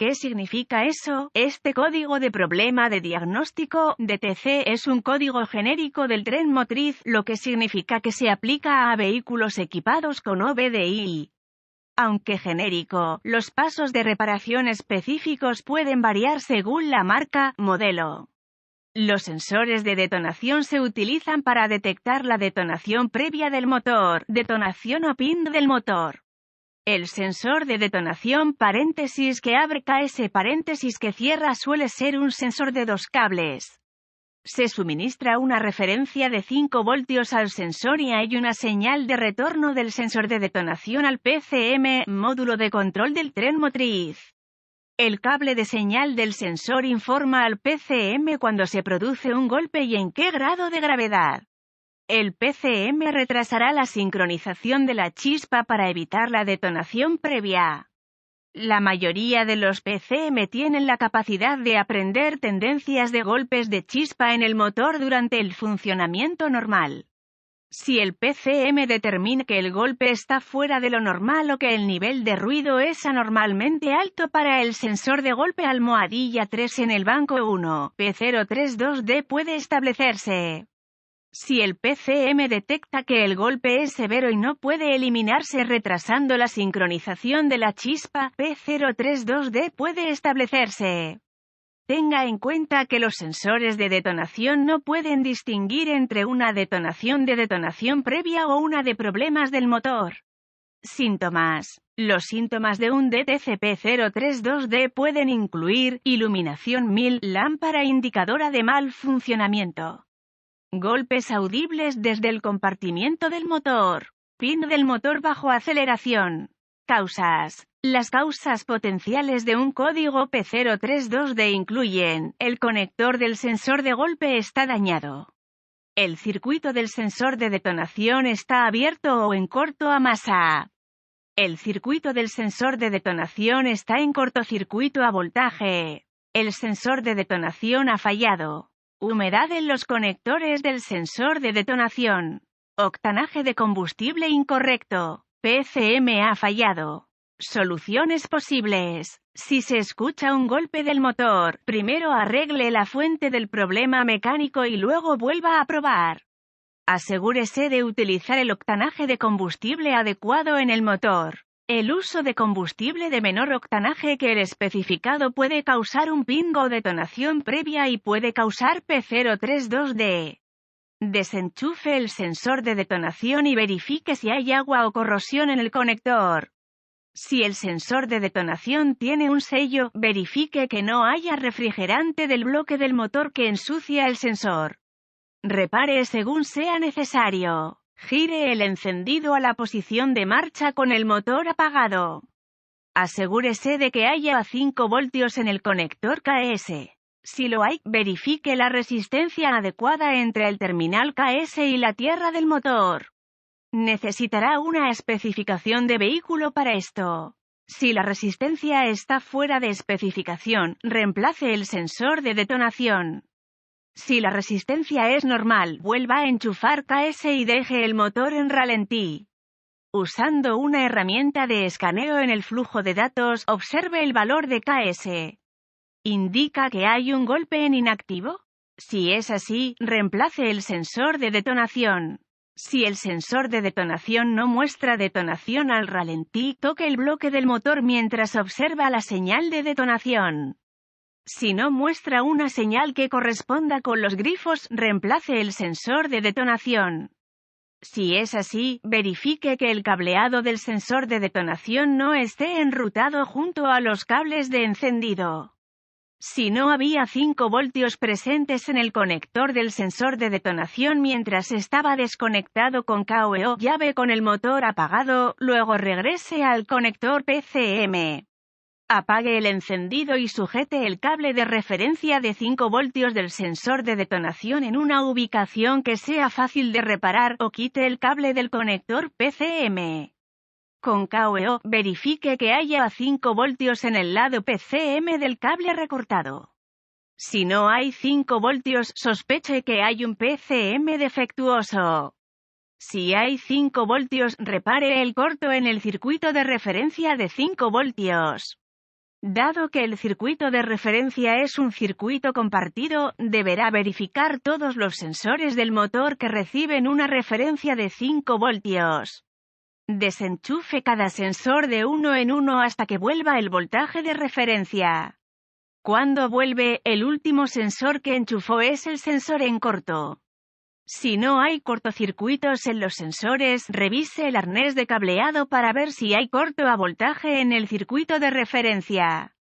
¿Qué significa eso? Este código de problema de diagnóstico, DTC, es un código genérico del tren motriz, lo que significa que se aplica a vehículos equipados con OBDI. Aunque genérico, los pasos de reparación específicos pueden variar según la marca, modelo. Los sensores de detonación se utilizan para detectar la detonación previa del motor, detonación o PIN del motor. El sensor de detonación paréntesis que abre KS paréntesis que cierra suele ser un sensor de 2 cables. Se suministra una referencia de 5 voltios al sensor y hay una señal de retorno del sensor de detonación al PCM, módulo de control del tren motriz. El cable de señal del sensor informa al PCM cuando se produce un golpe y en qué grado de gravedad. El PCM retrasará la sincronización de la chispa para evitar la detonación previa. La mayoría de los PCM tienen la capacidad de aprender tendencias de golpes de chispa en el motor durante el funcionamiento normal. Si el PCM determina que el golpe está fuera de lo normal o que el nivel de ruido es anormalmente alto para el sensor de golpe almohadilla 3 en el banco 1, P032D puede establecerse. Si el PCM detecta que el golpe es severo y no puede eliminarse retrasando la sincronización de la chispa, P032D puede establecerse. Tenga en cuenta que los sensores de detonación no pueden distinguir entre una detonación de detonación previa o una de problemas del motor. Síntomas. Los síntomas de un DTC P032D pueden incluir iluminación 1000, lámpara indicadora de mal funcionamiento. Golpes audibles desde el compartimiento del motor. PIN del motor bajo aceleración. Causas. Las causas potenciales de un código P032D incluyen: el conector del sensor de golpe está dañado. El circuito del sensor de detonación está abierto o en corto a masa. El circuito del sensor de detonación está en cortocircuito a voltaje. El sensor de detonación ha fallado. Humedad en los conectores del sensor de detonación. Octanaje de combustible incorrecto. PCM ha fallado. Soluciones posibles. Si se escucha un golpe del motor, primero arregle la fuente del problema mecánico y luego vuelva a probar. Asegúrese de utilizar el octanaje de combustible adecuado en el motor. El uso de combustible de menor octanaje que el especificado puede causar un ping o detonación previa y puede causar P032D. Desenchufe el sensor de detonación y verifique si hay agua o corrosión en el conector. Si el sensor de detonación tiene un sello, verifique que no haya refrigerante del bloque del motor que ensucia el sensor. Repare según sea necesario. Gire el encendido a la posición de marcha con el motor apagado. Asegúrese de que haya 5 voltios en el conector KS. Si lo hay, verifique la resistencia adecuada entre el terminal KS y la tierra del motor. Necesitará una especificación de vehículo para esto. Si la resistencia está fuera de especificación, reemplace el sensor de detonación. Si la resistencia es normal, vuelva a enchufar KS y deje el motor en ralentí. Usando una herramienta de escaneo en el flujo de datos, observe el valor de KS. ¿Indica que hay un golpe en inactivo? Si es así, reemplace el sensor de detonación. Si el sensor de detonación no muestra detonación al ralentí, toque el bloque del motor mientras observa la señal de detonación. Si no muestra una señal que corresponda con los grifos, reemplace el sensor de detonación. Si es así, verifique que el cableado del sensor de detonación no esté enrutado junto a los cables de encendido. Si no había 5 voltios presentes en el conector del sensor de detonación mientras estaba desconectado con KO llave con el motor apagado, luego regrese al conector PCM. Apague el encendido y sujete el cable de referencia de 5 voltios del sensor de detonación en una ubicación que sea fácil de reparar o quite el cable del conector PCM. Con KO, verifique que haya 5 voltios en el lado PCM del cable recortado. Si no hay 5 voltios, sospeche que hay un PCM defectuoso. Si hay 5 voltios, repare el corto en el circuito de referencia de 5 voltios. Dado que el circuito de referencia es un circuito compartido, deberá verificar todos los sensores del motor que reciben una referencia de 5 voltios. Desenchufe cada sensor de uno en uno hasta que vuelva el voltaje de referencia. Cuando vuelve, el último sensor que enchufó es el sensor en corto. Si no hay cortocircuitos en los sensores, revise el arnés de cableado para ver si hay corto a voltaje en el circuito de referencia.